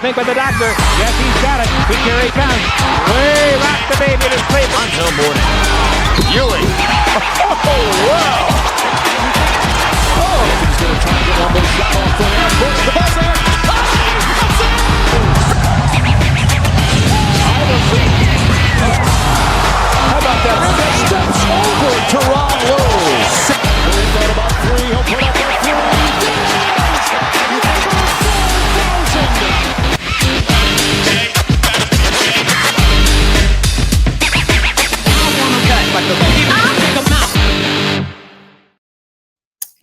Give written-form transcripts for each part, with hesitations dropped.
Think with the doctor. Yes, he's got it. Here he comes. Way back the baby to sleep. Until morning. Ewing. Oh, wow. Oh. He's going to try to get one more shot off the air. Push the buzzer. How about that? Steps over Toronto. He thought about three. He'll put up a three.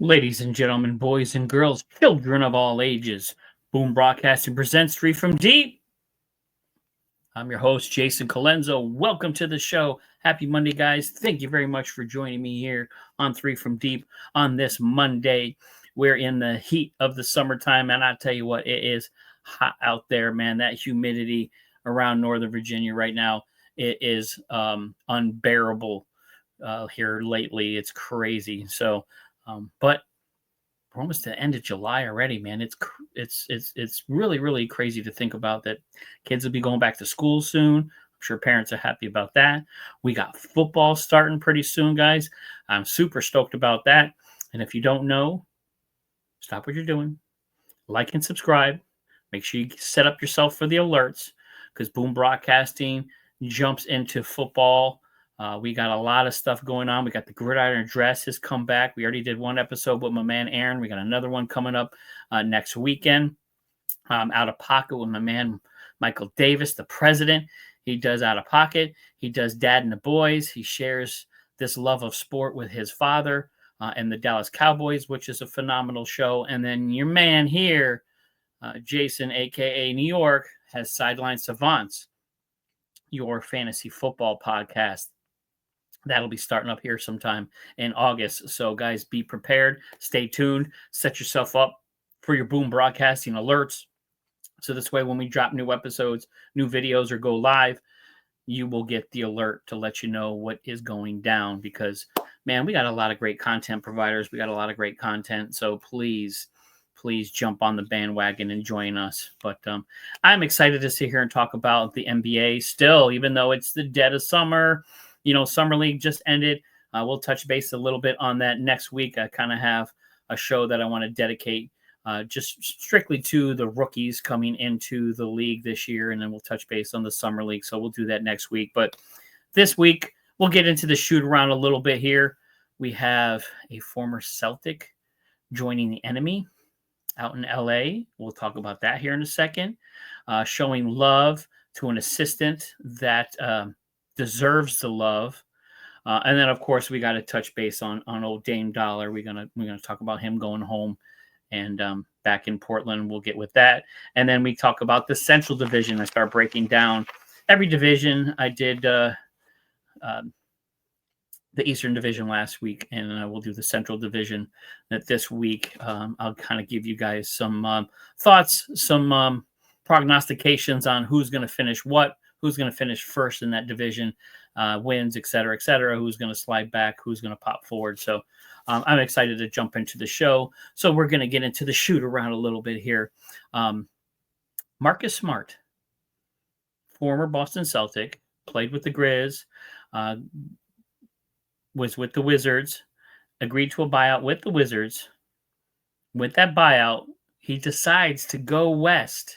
Ladies and gentlemen, boys and girls, children of all ages, Boom Broadcasting presents Three from Deep. I'm your host, Jason Calenzo. Welcome to the show. Happy Monday, guys. Thank you very much for joining me here on Three from Deep on this Monday. We're in the heat of the summertime, and I tell you what, it is hot out there, man. That humidity around Northern Virginia right now, it is unbearable here lately. It's crazy. So, but we're almost to the end of July already, man. It's really crazy to think about that. Kids will be going back to school soon. I'm sure parents are happy about that. We got football starting pretty soon, guys. I'm super stoked about that. And if you don't know, stop what you're doing, like and subscribe. Make sure you set up yourself for the alerts because Boom Broadcasting jumps into football. We got a lot of stuff going on. We got the Gridiron Address has come back. We already did one episode with my man Aaron. We got another one coming up next weekend. Out of Pocket with my man Michael Davis, the president. He does Out of Pocket. He does Dad and the Boys. He shares this love of sport with his father and the Dallas Cowboys, which is a phenomenal show. And then your man here, Jason, a.k.a. New York, has Sideline Savants, your fantasy football podcast. That'll be starting up here sometime in August. So, guys, be prepared. Stay tuned. Set yourself up for your Boom Broadcasting alerts. So this way, when we drop new episodes, new videos, or go live, you will get the alert to let you know what is going down. Because, man, we got a lot of great content providers. We got a lot of great content. So please jump on the bandwagon and join us. But I'm excited to sit here and talk about the NBA still, even though it's the dead of summer. You know, Summer League just ended. We'll touch base a little bit on that next week. I kind of have a show that I want to dedicate just strictly to the rookies coming into the league this year, and then we'll touch base on the Summer League. So we'll do that next week. But this week, we'll get into the shoot around a little bit here. We have a former Celtic joining the enemy out in LA. We'll talk about that here in a second. Showing love to an assistant that deserves the love. And then, of course, we got to touch base on old Dame Dollar. We're gonna talk about him going home and back in Portland. We'll get with that. And then we talk about the Central Division. I start breaking down every division. I did the Eastern Division last week, and I will do the Central Division this week. I'll kind of give you guys some thoughts, some prognostications on who's going to finish what, who's going to finish first in that division, wins, et cetera, who's going to slide back, who's going to pop forward. So I'm excited to jump into the show. So we're going to get into the shoot around a little bit here. Marcus Smart, former Boston Celtic, played with the Grizz, was with the Wizards, agreed to a buyout with the Wizards. With that buyout, he decides to go west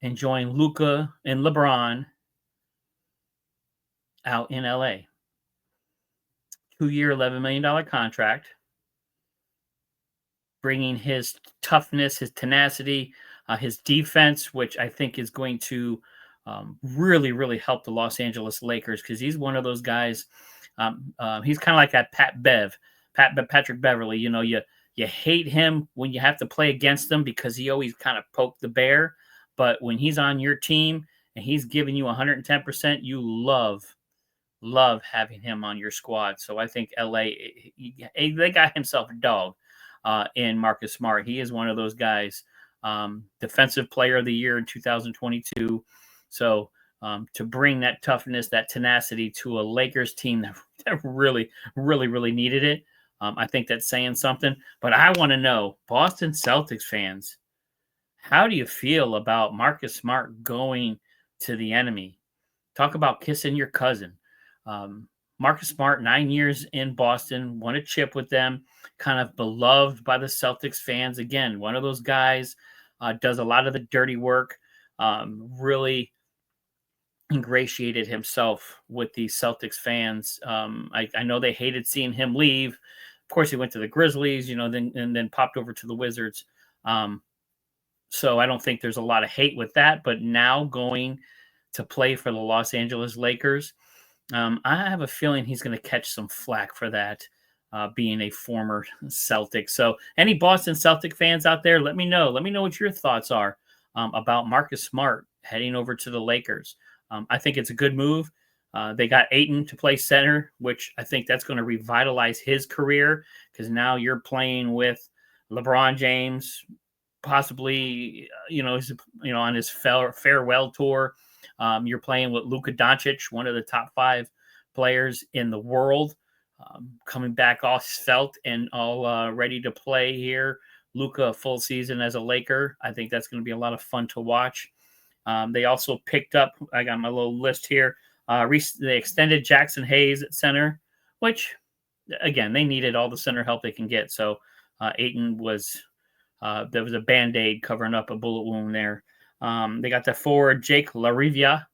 and join Luka and LeBron out in LA. 2-year, $11 million contract, bringing his toughness, his tenacity, his defense, which I think is going to really help the Los Angeles Lakers because he's one of those guys. He's kind of like that Patrick Beverly. You know, you hate him when you have to play against him because he always kind of poked the bear. But when he's on your team and he's giving you 110%, you love having him on your squad. So I think LA, they got himself a dog in Marcus Smart. He is one of those guys, defensive player of the year in 2022. So to bring that toughness, that tenacity to a Lakers team that really needed it, I think that's saying something. But I want to know, Boston Celtics fans, How do you feel about Marcus Smart going to the enemy? Talk about kissing your cousin. Um, Marcus Smart, 9 years in Boston, won a chip with them, kind of beloved by the Celtics fans. Again, one of those guys, does a lot of the dirty work, really ingratiated himself with the Celtics fans. I know they hated seeing him leave. Of course, he went to the Grizzlies, then popped over to the Wizards. So I don't think there's a lot of hate with that. But now going to play for the Los Angeles Lakers, I have a feeling he's going to catch some flack for that, being a former Celtic. So any Boston Celtic fans out there, let me know. Let me know what your thoughts are about Marcus Smart heading over to the Lakers. I think it's a good move. They got Ayton to play center, which I think that's going to revitalize his career because now you're playing with LeBron James, possibly, on his farewell tour. You're playing with Luka Doncic, one of the top 5 players in the world, coming back all svelte and all ready to play here. Luka, full season as a Laker. I think that's going to be a lot of fun to watch. They also picked up, I got my little list here, they extended Jackson Hayes at center, which, again, they needed all the center help they can get. So Ayton there was a Band-Aid covering up a bullet wound there. They got the forward Jake LaRivia.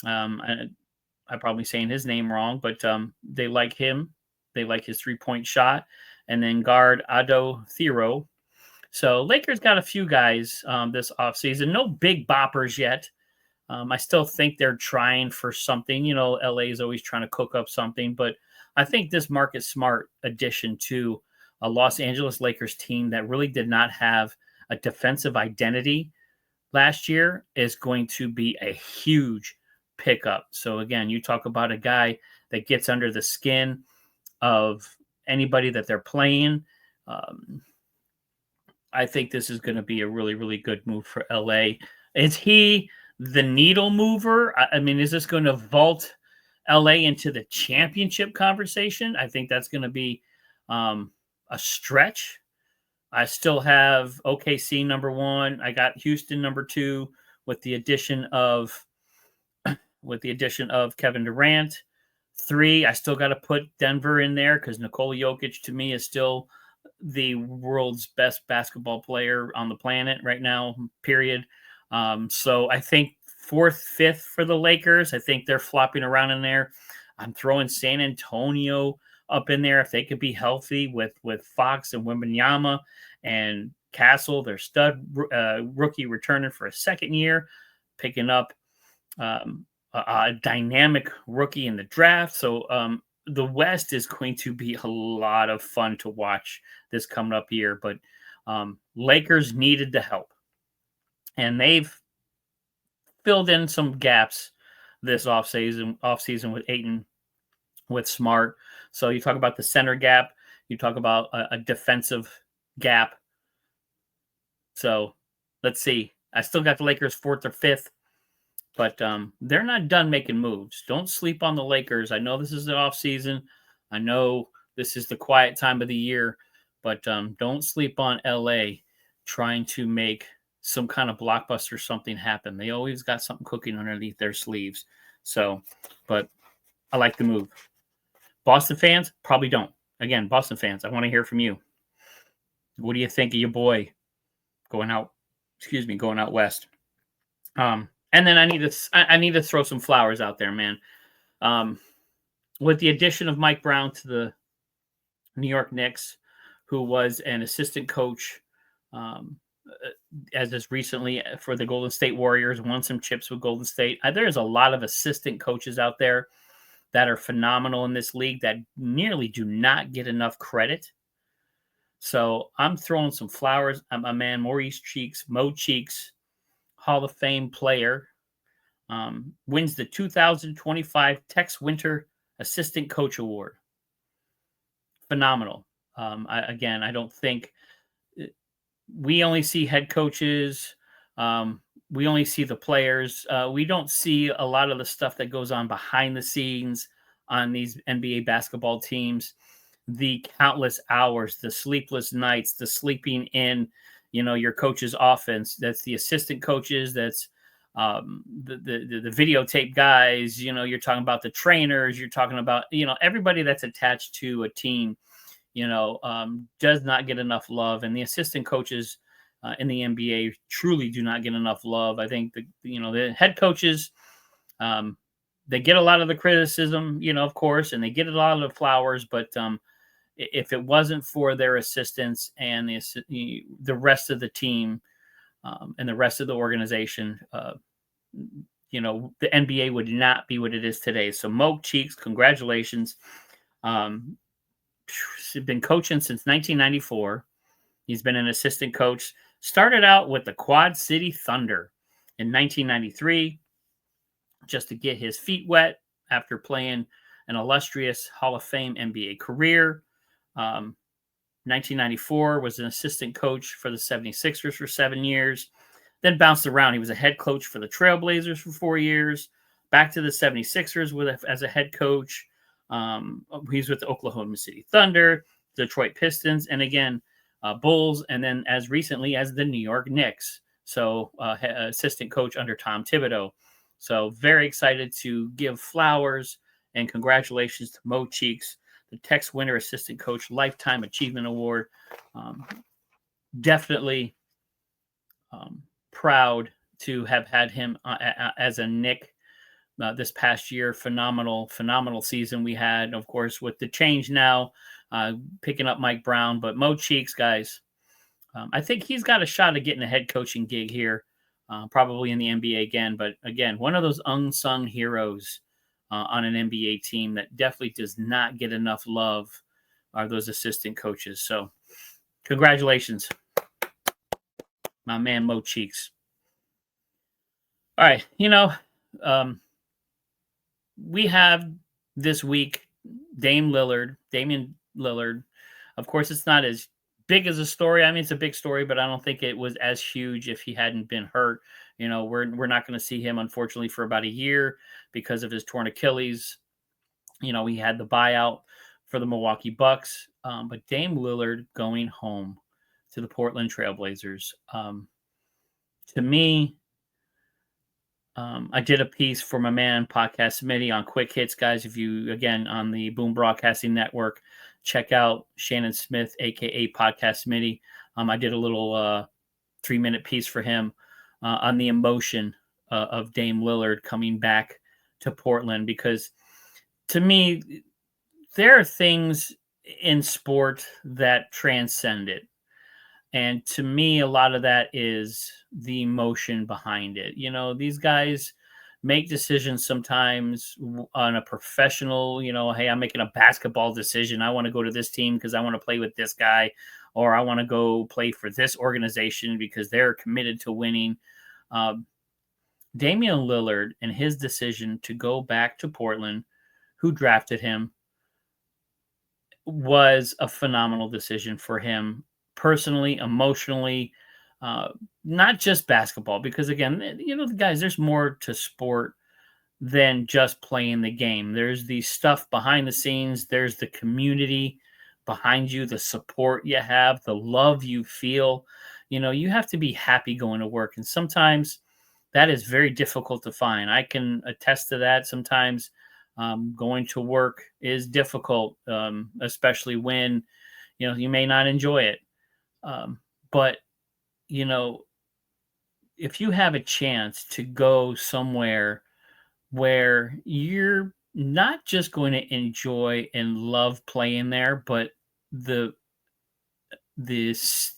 I'm probably saying his name wrong, but they like him. They like his 3-point shot. And then guard Ado Thero. So Lakers got a few guys this offseason. No big boppers yet. I still think they're trying for something. LA is always trying to cook up something. But I think this Marcus Smart addition to a Los Angeles Lakers team that really did not have a defensive identity last year is going to be a huge pickup. So again, you talk about a guy that gets under the skin of anybody that they're playing. I think this is going to be a really, really good move for LA. Is he the needle mover? I mean, is this going to vault LA into the championship conversation? I think that's going to be a stretch. I still have OKC number 1. I got Houston number 2 with the addition of Kevin Durant. 3, I still got to put Denver in there because Nikola Jokic to me is still the world's best basketball player on the planet right now, period. So I think 4th, 5th for the Lakers. I think they're flopping around in there. I'm throwing San Antonio up in there if they could be healthy with Fox and Wembanyama and Castle, their stud rookie returning for a 2nd year, picking up a dynamic rookie in the draft. So the West is going to be a lot of fun to watch this coming up year. But Lakers needed the help, and they've filled in some gaps this offseason with Ayton, with Smart. So you talk about the center gap, you talk about a defensive gap. So let's see. I still got the Lakers 4th or 5th, but they're not done making moves. Don't sleep on the Lakers. I know this is the offseason. I know this is the quiet time of the year, but don't sleep on LA trying to make some kind of blockbuster something happen. They always got something cooking underneath their sleeves. So, but I like the move. Boston fans probably don't. Again, Boston fans, I want to hear from you. What do you think of your boy going out west? And then I need to throw some flowers out there, man. With the addition of Mike Brown to the New York Knicks, who was an assistant coach as recently for the Golden State Warriors, won some chips with Golden State. There's a lot of assistant coaches out there that are phenomenal in this league that nearly do not get enough credit. So I'm throwing some flowers at my man Mo Cheeks, Hall of Fame player, wins the 2025 Tex Winter Assistant Coach Award. Phenomenal. I don't think we only see head coaches. We only see the players. We don't see a lot of the stuff that goes on behind the scenes on these NBA basketball teams. The countless hours, the sleepless nights, the sleeping in, your coach's offense. That's the assistant coaches. That's the videotape guys. You're talking about the trainers. You're talking about, everybody that's attached to a team, does not get enough love. And the assistant coaches in the NBA truly do not get enough love. I think the head coaches, they get a lot of the criticism, of course, and they get a lot of the flowers. But if it wasn't for their assistants and the rest of the team and the rest of the organization, the NBA would not be what it is today. So Mo Cheeks, congratulations. He's been coaching since 1994. He's been an assistant coach. Started out with the Quad City Thunder in 1993, just to get his feet wet after playing an illustrious Hall of Fame NBA career. 1994 was an assistant coach for the 76ers for 7 years. Then bounced around. He was a head coach for the Trailblazers for 4 years. Back to the 76ers as a head coach. He's with the Oklahoma City Thunder, Detroit Pistons, and again, Bulls, and then as recently as the New York Knicks. So assistant coach under Tom Thibodeau. So very excited to give flowers and congratulations to Mo Cheeks, the Tex Winter Assistant Coach Lifetime Achievement Award. Definitely proud to have had him as a Knick this past year. Phenomenal season we had, of course, with the change now, picking up Mike Brown. But Mo Cheeks, guys, I think he's got a shot at getting a head coaching gig here, probably in the NBA again. But again, one of those unsung heroes on an NBA team that definitely does not get enough love are those assistant coaches. So congratulations, my man Mo Cheeks. All right, we have this week Damian Lillard. Of course, it's not as big as a story. I mean, it's a big story, but I don't think it was as huge if he hadn't been hurt. We're not going to see him, unfortunately, for about a year because of his torn Achilles. He had the buyout for the Milwaukee Bucks. But Dame Lillard going home to the Portland Trailblazers. To me, I did a piece for my man Podcast Smitty on Quick Hits, guys. If you, again, on the Boom Broadcasting Network, check out Shannon Smith, aka Podcast Smitty. I did a little 3-minute piece for him on the emotion of Dame Lillard coming back to Portland, because to me, there are things in sport that transcend it. And to me, a lot of that is the emotion behind it. These guys make decisions sometimes on a professional, hey, I'm making a basketball decision. I want to go to this team because I want to play with this guy, or I want to go play for this organization because they're committed to winning. Damian Lillard and his decision to go back to Portland, who drafted him, was a phenomenal decision for him. Personally, emotionally, not just basketball, because again, guys, there's more to sport than just playing the game. There's the stuff behind the scenes. There's the community behind you, the support you have, the love you feel. You have to be happy going to work. And sometimes that is very difficult to find. I can attest to that. Sometimes going to work is difficult, especially when, you may not enjoy it. But, if you have a chance to go somewhere where you're not just going to enjoy and love playing there, but this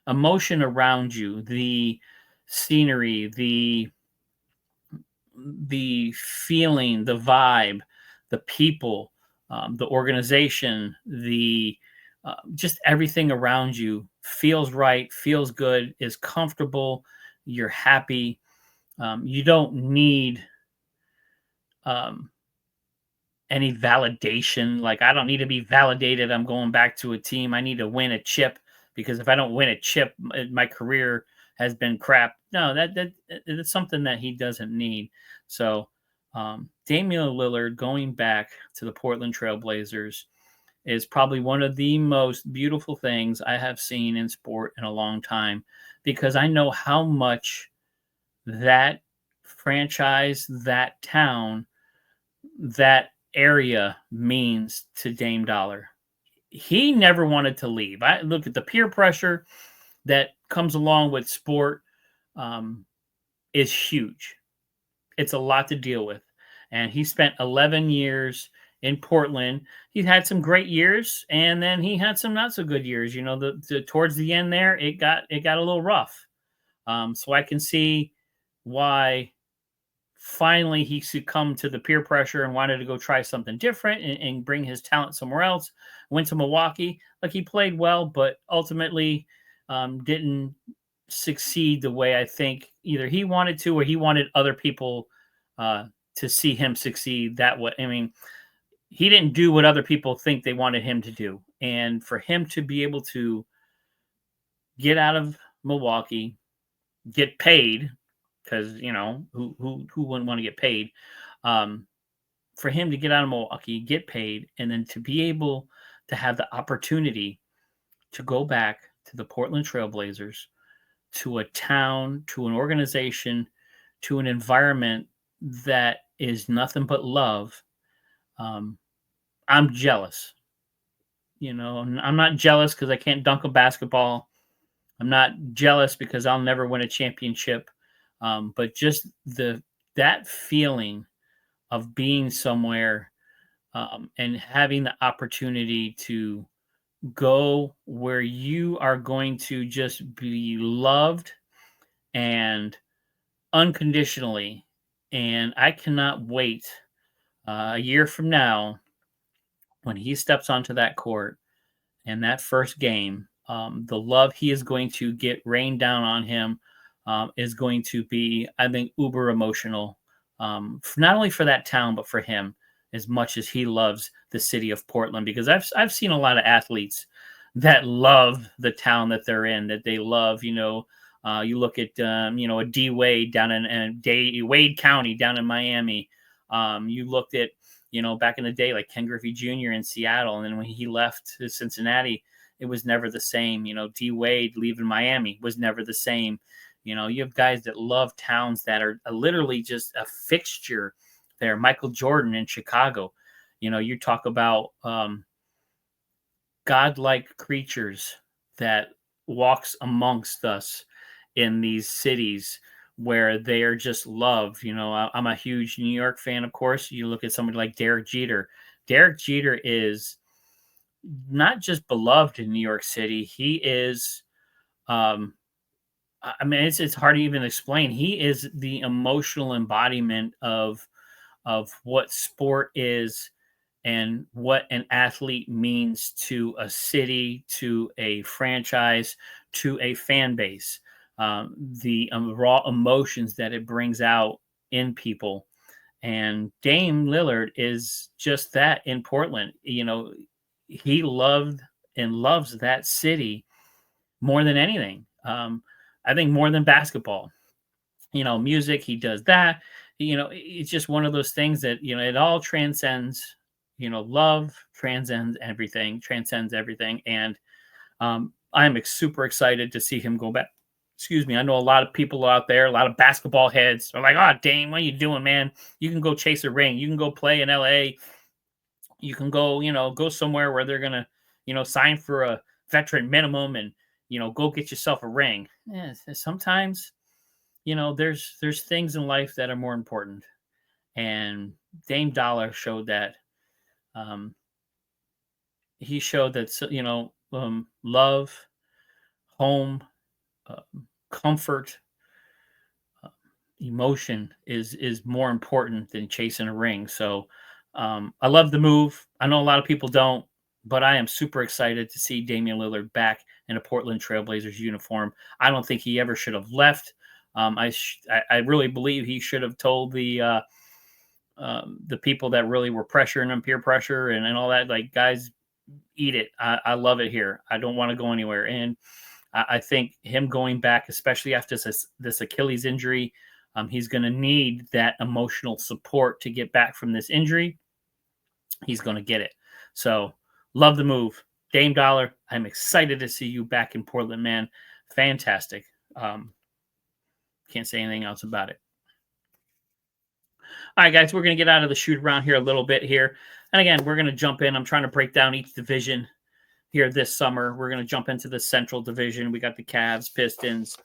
emotion around you, the scenery, the feeling, the vibe, the people, the organization, just everything around you feels right, feels good, is comfortable, you're happy. You don't need any validation. Like, I don't need to be validated. I'm going back to a team. I need to win a chip, because if I don't win a chip, my career has been crap. No, that's something that he doesn't need. So Damian Lillard going back to the Portland Trailblazers is probably one of the most beautiful things I have seen in sport in a long time, because I know how much that franchise, that town, that area means to Dame Dollar. He never wanted to leave. I look at the peer pressure that comes along with sport, is huge. It's a lot to deal with. And he spent 11 years in Portland. He had some great years, and then he had some not so good years. Towards the end there, it got a little rough. So I can see why finally he succumbed to the peer pressure and wanted to go try something different and bring his talent somewhere else. Went to Milwaukee. Like, he played well, but ultimately didn't succeed the way I think either he wanted to, or he wanted other people to see him succeed that way. I mean, he didn't do what other people think they wanted him to do. And for him to be able to get out of Milwaukee, get paid, because who wouldn't want to get paid? For him to get out of Milwaukee, get paid, and then to be able to have the opportunity to go back to the Portland Trailblazers, to a town, to an organization, to an environment that is nothing but love. I'm jealous. I'm not jealous because I can't dunk a basketball. I'm not jealous because I'll never win a championship. But just that feeling of being somewhere and having the opportunity to go where you are going to just be loved and unconditionally. And I cannot wait a year from now when he steps onto that court and that first game, the love he is going to get rained down on him is going to be, I think, uber emotional, not only for that town, but for him, as much as he loves the city of Portland. Because I've seen a lot of athletes that love the town that they're in, that they love, you look at, a D Wade down in Wade County down in Miami. You looked at, back in the day, like Ken Griffey Jr. in Seattle. And then when he left to Cincinnati, it was never the same. D Wade leaving Miami was never the same. You have guys that love towns that are literally just a fixture there. Michael Jordan in Chicago. You talk about godlike creatures that walks amongst us in these cities where they are just loved. I'm a huge New York fan, of course. You look at somebody like Derek Jeter. Derek Jeter is not just beloved in New York City. He is, it's hard to even explain. He is the emotional embodiment of what sport is and what an athlete means to a city, to a franchise, to a fan base. The raw emotions that it brings out in people. And Dame Lillard is just that in Portland. He loved and loves that city more than anything. I think more than basketball. Music, he does that. It's just one of those things that, it all transcends. Love transcends everything. And I'm super excited to see him go back. Excuse me. I know a lot of people out there, a lot of basketball heads are like, "Oh, Dame, what are you doing, man? You can go chase a ring. You can go play in LA. You can go, go somewhere where they're going to, sign for a veteran minimum and, go get yourself a ring." Yeah, sometimes, there's things in life that are more important. And Dame Dollar showed that. He showed that, love, home, comfort, emotion is more important than chasing a ring. So I love the move. I know a lot of people don't, but I am super excited to see Damian Lillard back in a Portland Trailblazers uniform. I don't think he ever should have left. I really believe he should have told the people that really were pressuring him, peer pressure and all that, like, guys, eat it. I love it here. I don't want to go anywhere. And I think him going back, especially after this Achilles injury, he's going to need that emotional support to get back from this injury. He's going to get it. So Love the move. Dame Dollar, I'm excited to see you back in Portland, man. Fantastic. Can't say anything else about it. All right, guys, we're going to get out of the shoot around here a little bit here. And again, we're going to jump in. I'm trying to break down each division here this summer. We're going to jump into the Central Division. We got the Cavs, Pistons,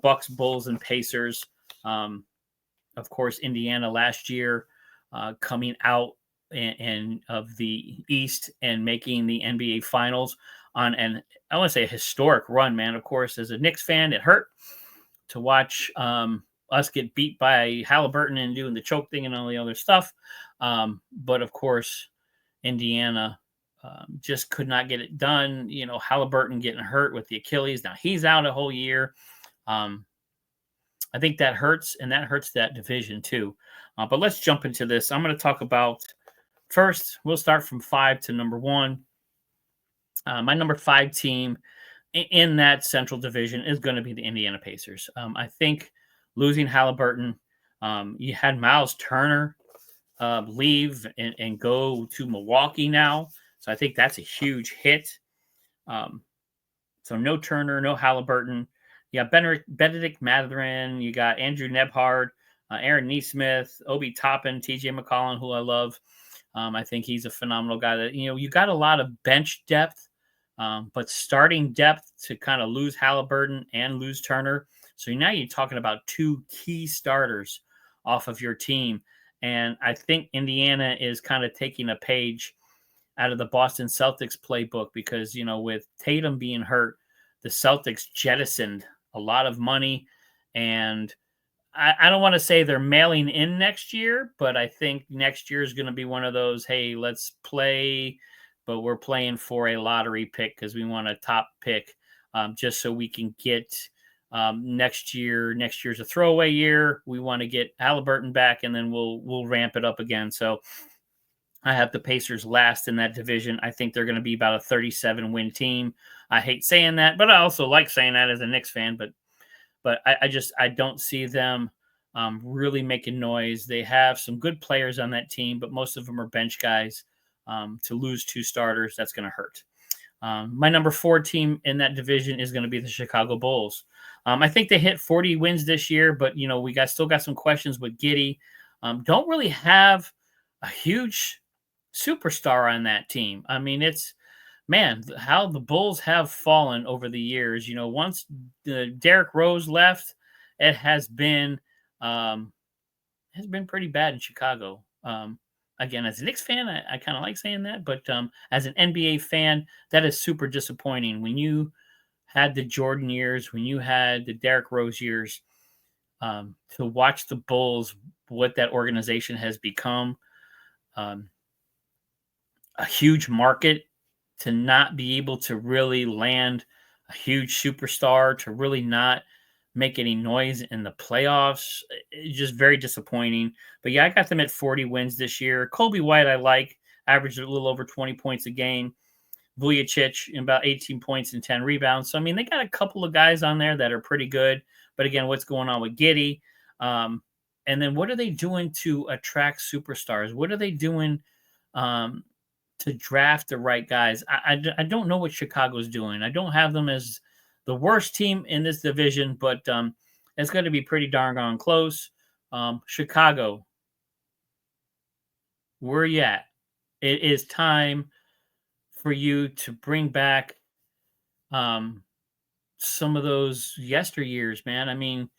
Bucks, Bulls, and Pacers. Of course, Indiana last year coming out and of the East and making the NBA Finals on I want to say a historic run, man. Of course, as a Knicks fan, it hurt to watch us get beat by Halliburton and doing the choke thing and all the other stuff. But of course, Indiana just could not get it done. Halliburton getting hurt with the Achilles. Now he's out a whole year. I think that hurts, and that hurts that division too. But let's jump into this. I'm going to talk about first. We'll start from 5 to number 1. My number 5 team in that Central Division is going to be the Indiana Pacers. I think losing Halliburton, you had Miles Turner leave and go to Milwaukee now. So I think that's a huge hit. So no Turner, no Halliburton. You got Benedict Mathurin. You got Andrew Nebhard, Aaron Nesmith, Obi Toppin, TJ McCollum, who I love. I think he's a phenomenal guy. That you got a lot of bench depth, but starting depth to kind of lose Halliburton and lose Turner. So now you're talking about 2 key starters off of your team. And I think Indiana is kind of taking a page out of the Boston Celtics playbook because, with Tatum being hurt, the Celtics jettisoned a lot of money. And I don't want to say they're mailing in next year, but I think next year is going to be one of those, hey, let's play, but we're playing for a lottery pick because we want a top pick just so we can get next year. Next year's a throwaway year. We want to get Halliburton back, and then we'll ramp it up again. So I have the Pacers last in that division. I think they're going to be about a 37-win team. I hate saying that, but I also like saying that as a Knicks fan. But I don't see them really making noise. They have some good players on that team, but most of them are bench guys. To lose 2 starters, that's going to hurt. My number 4 team in that division is going to be the Chicago Bulls. I think they hit 40 wins this year, but we still got some questions with Giddey. Don't really have a huge superstar on that team. I mean, how the Bulls have fallen over the years. Once Derrick Rose left, it has been pretty bad in Chicago. Again, as a Knicks fan, I kind of like saying that, but as an NBA fan, that is super disappointing. When you had the Jordan years, when you had the Derrick Rose years, to watch the Bulls, what that organization has become, a huge market, to not be able to really land a huge superstar, to really not make any noise in the playoffs. It's just very disappointing. But yeah, I got them at 40 wins this year. Kobe White, I like, averaged a little over 20 points a game. Vujacic, about 18 points and 10 rebounds. So, I mean, they got a couple of guys on there that are pretty good. But again, what's going on with Giddey? And then what are they doing to attract superstars? What are they doing to draft the right guys? I don't know what Chicago's doing. I don't have them as the worst team in this division, but it's going to be pretty darn gone close. Chicago, where you at? It is time for you to bring back some of those yesteryears, man. I mean,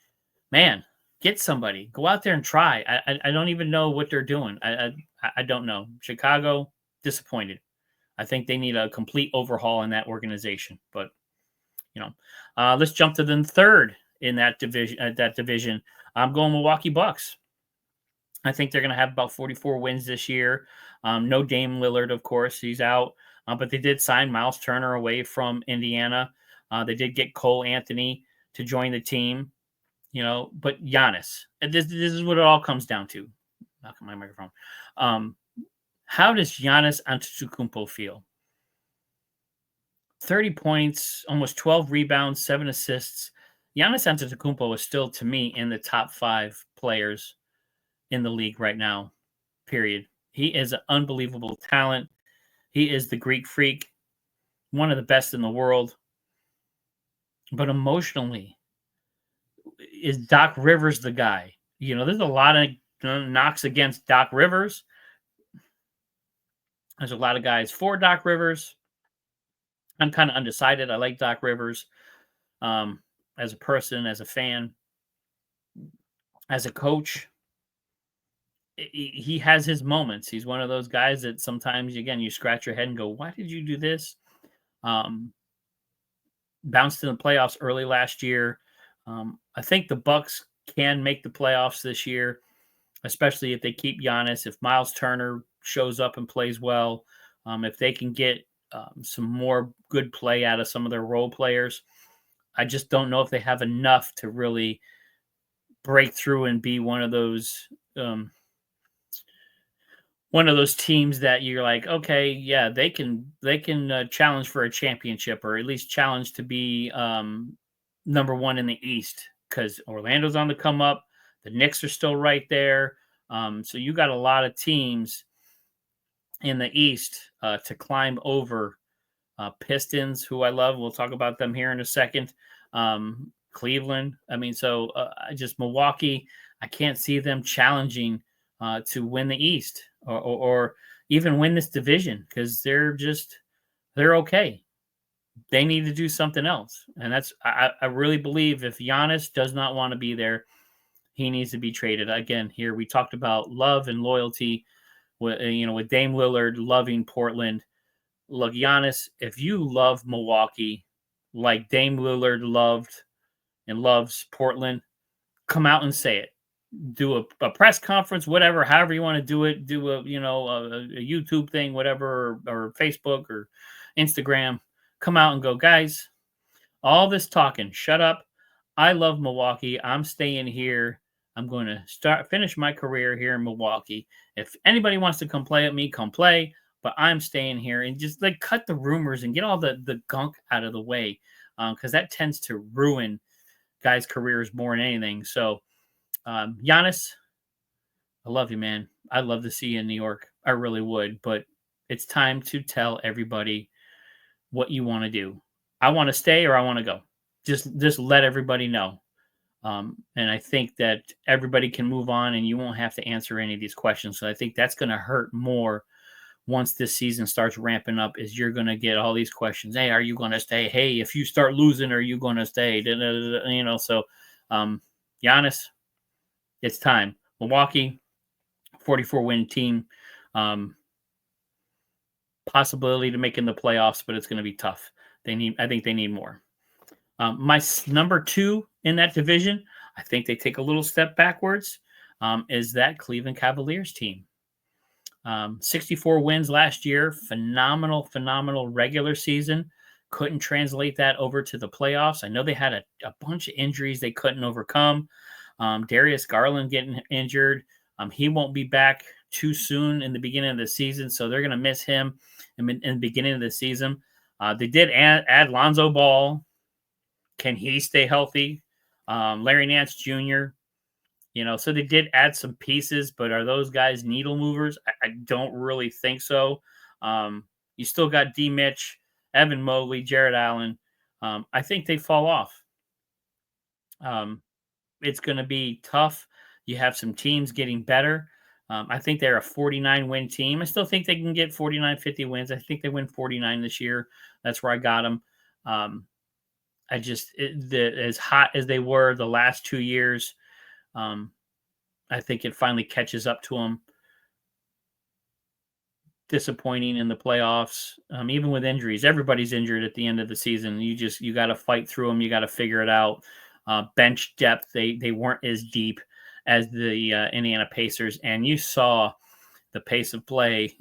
get somebody. Go out there and try. I don't even know what they're doing. I don't know. Chicago, disappointed. I think they need a complete overhaul in that organization. But let's jump to the 3rd in that division. I'm going Milwaukee Bucks. I think they're going to have about 44 wins this year. No Dame Lillard, of course, he's out. But they did sign Miles Turner away from Indiana. They did get Cole Anthony to join the team. But Giannis, and this is what it all comes down to. Knock on my microphone. How does Giannis Antetokounmpo feel? 30 points, almost 12 rebounds, 7 assists. Giannis Antetokounmpo is still, to me, in the top 5 players in the league right now, period. He is an unbelievable talent. He is the Greek freak, one of the best in the world. But emotionally, is Doc Rivers the guy? There's a lot of knocks against Doc Rivers. There's a lot of guys for Doc Rivers. I'm kind of undecided. I like Doc Rivers as a person, as a fan, as a coach. He has his moments. He's one of those guys that sometimes, again, you scratch your head and go, why did you do this? Bounced in the playoffs early last year. I think the Bucks can make the playoffs this year, especially if they keep Giannis, if Miles Turner shows up and plays well, if they can get some more good play out of some of their role players. I just don't know if they have enough to really break through and be one of those teams that you're like, okay, yeah, they can challenge for a championship, or at least challenge to be number one in the East, because Orlando's on the come up. The Knicks are still right there. So you got a lot of teams in the East to climb over. Pistons, who I love. We'll talk about them here in a second. Cleveland. Just Milwaukee. I can't see them challenging to win the East or even win this division, because they're okay. They need to do something else. And I really believe if Giannis does not want to be there, he needs to be traded. Again, here we talked about love and loyalty with Dame Lillard loving Portland. Look, Giannis, if you love Milwaukee like Dame Lillard loved and loves Portland, come out and say it. Do a press conference, whatever, however you want to do it. Do a YouTube thing, whatever, or Facebook or Instagram. Come out and go, guys, all this talking, shut up. I love Milwaukee. I'm staying here. I'm going to finish my career here in Milwaukee. If anybody wants to come play at me, come play. But I'm staying here, and just cut the rumors and get all the gunk out of the way, because that tends to ruin guys' careers more than anything. So, Giannis, I love you, man. I'd love to see you in New York. I really would, but it's time to tell everybody what you want to do. I want to stay or I want to go. Just let everybody know. And I think that everybody can move on, and you won't have to answer any of these questions. So I think that's going to hurt more once this season starts ramping up, is you're going to get all these questions. Hey, are you going to stay? Hey, if you start losing, are you going to stay? So Giannis, it's time. Milwaukee, 44-win team. Possibility to make in the playoffs, but it's going to be tough. I think they need more. My number 2 in that division, I think they take a little step backwards, is that Cleveland Cavaliers team. 64 wins last year. Phenomenal regular season. Couldn't translate that over to the playoffs. I know they had a bunch of injuries they couldn't overcome. Darius Garland getting injured. He won't be back too soon in the beginning of the season, so they're going to miss him in the beginning of the season. They did add Lonzo Ball. Can he stay healthy? Larry Nance Jr., so they did add some pieces, but are those guys needle movers? I don't really think so. You still got D. Mitch, Evan Mobley, Jared Allen. I think they fall off. It's going to be tough. You have some teams getting better. I think they're a 49-win team. I still think they can get 49, 50 wins. I think they win 49 this year. That's where I got them. As hot as they were the last 2 years, I think it finally catches up to them. Disappointing in the playoffs, even with injuries. Everybody's injured at the end of the season. You got to fight through them. You got to figure it out. Bench depth, they weren't as deep as the Indiana Pacers, and you saw the pace of play.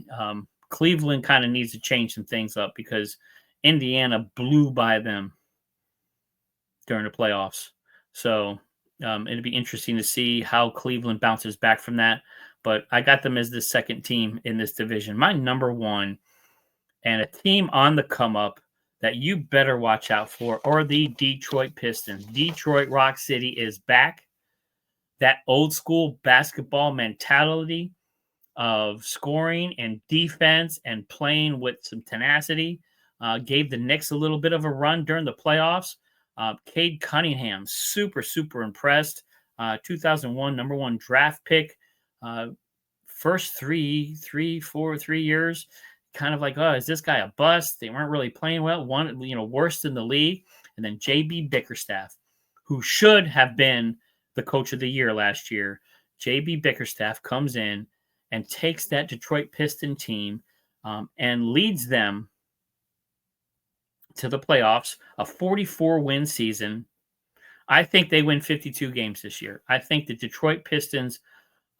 Cleveland kind of needs to change some things up, because Indiana blew by them during the playoffs. So it'd be interesting to see how Cleveland bounces back from that. But I got them as the second team in this division. My number 1, and a team on the come up that you better watch out for, are the Detroit Pistons. Detroit Rock City is back. That old school basketball mentality, of scoring and defense and playing with some tenacity. Gave the Knicks a little bit of a run during the playoffs. Cade Cunningham, super impressed. 2001 number 1 draft pick. First 3 years, kind of like, oh, is this guy a bust? They weren't really playing well. One, worst in the league. And then JB Bickerstaff, who should have been the coach of the year last year. JB Bickerstaff comes in and takes that Detroit Piston team and leads them to the playoffs, a 44-win season. I think they win 52 games this year. I think the Detroit Pistons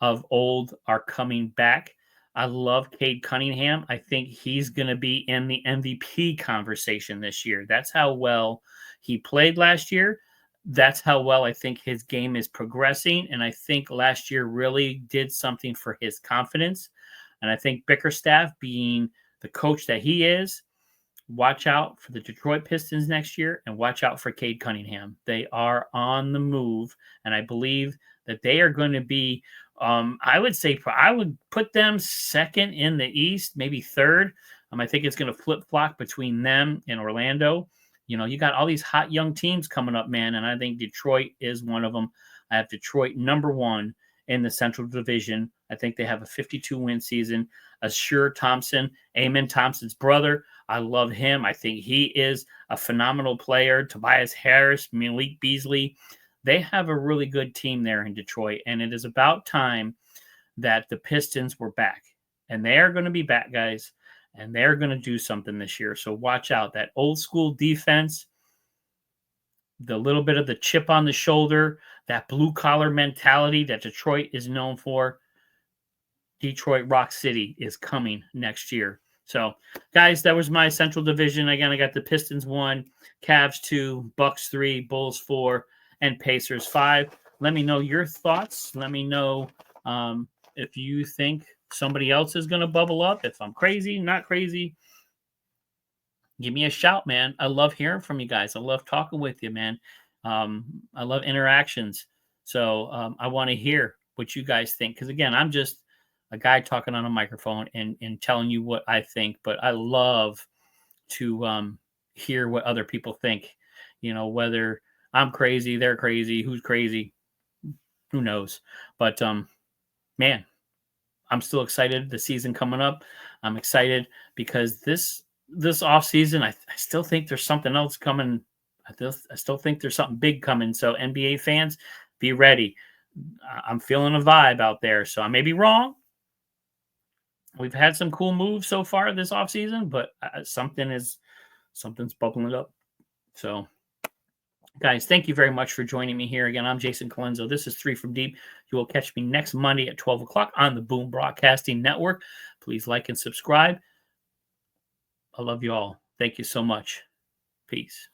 of old are coming back. I love Cade Cunningham. I think he's going to be in the MVP conversation this year. That's how well he played last year. That's how well I think his game is progressing. And I think last year really did something for his confidence. And I think Bickerstaff, being the coach that he is, watch out for the Detroit Pistons next year and watch out for Cade Cunningham. They are on the move. And I believe that they are going to be, I would put them second in the East, maybe third. I think it's going to flip-flop between them and Orlando. You got all these hot young teams coming up, man, and I think Detroit is one of them. I have Detroit number 1 in the Central Division. I think they have a 52-win season. Ashur Thompson, Amen Thompson's brother, I love him. I think he is a phenomenal player. Tobias Harris, Malik Beasley. They have a really good team there in Detroit, and it is about time that the Pistons were back. And they are going to be back, guys, and they're going to do something this year. So watch out. That old school defense, the little bit of the chip on the shoulder, that blue-collar mentality that Detroit is known for, Detroit Rock City is coming next year. So, guys, that was my Central Division. Again, I got the Pistons 1, Cavs 2, Bucks 3, Bulls 4, and Pacers 5. Let me know your thoughts. Let me know if you think somebody else is going to bubble up. If I'm crazy, not crazy, give me a shout, man. I love hearing from you guys. I love talking with you, man. I love interactions. So I want to hear what you guys think. Because, again, I'm just a guy talking on a microphone and telling you what I think. But I love to hear what other people think, whether I'm crazy, they're crazy, who's crazy, who knows. But, man, I'm still excited. The season coming up, I'm excited because this offseason, I still think there's something else coming. I still think there's something big coming. So NBA fans, be ready. I'm feeling a vibe out there. So I may be wrong. We've had some cool moves so far this offseason, but something's bubbling up. So, guys, thank you very much for joining me here. Again, I'm Jason Calenzo. This is 3 from Deep. You will catch me next Monday at 12 o'clock on the Boom Broadcasting Network. Please like and subscribe. I love you all. Thank you so much. Peace.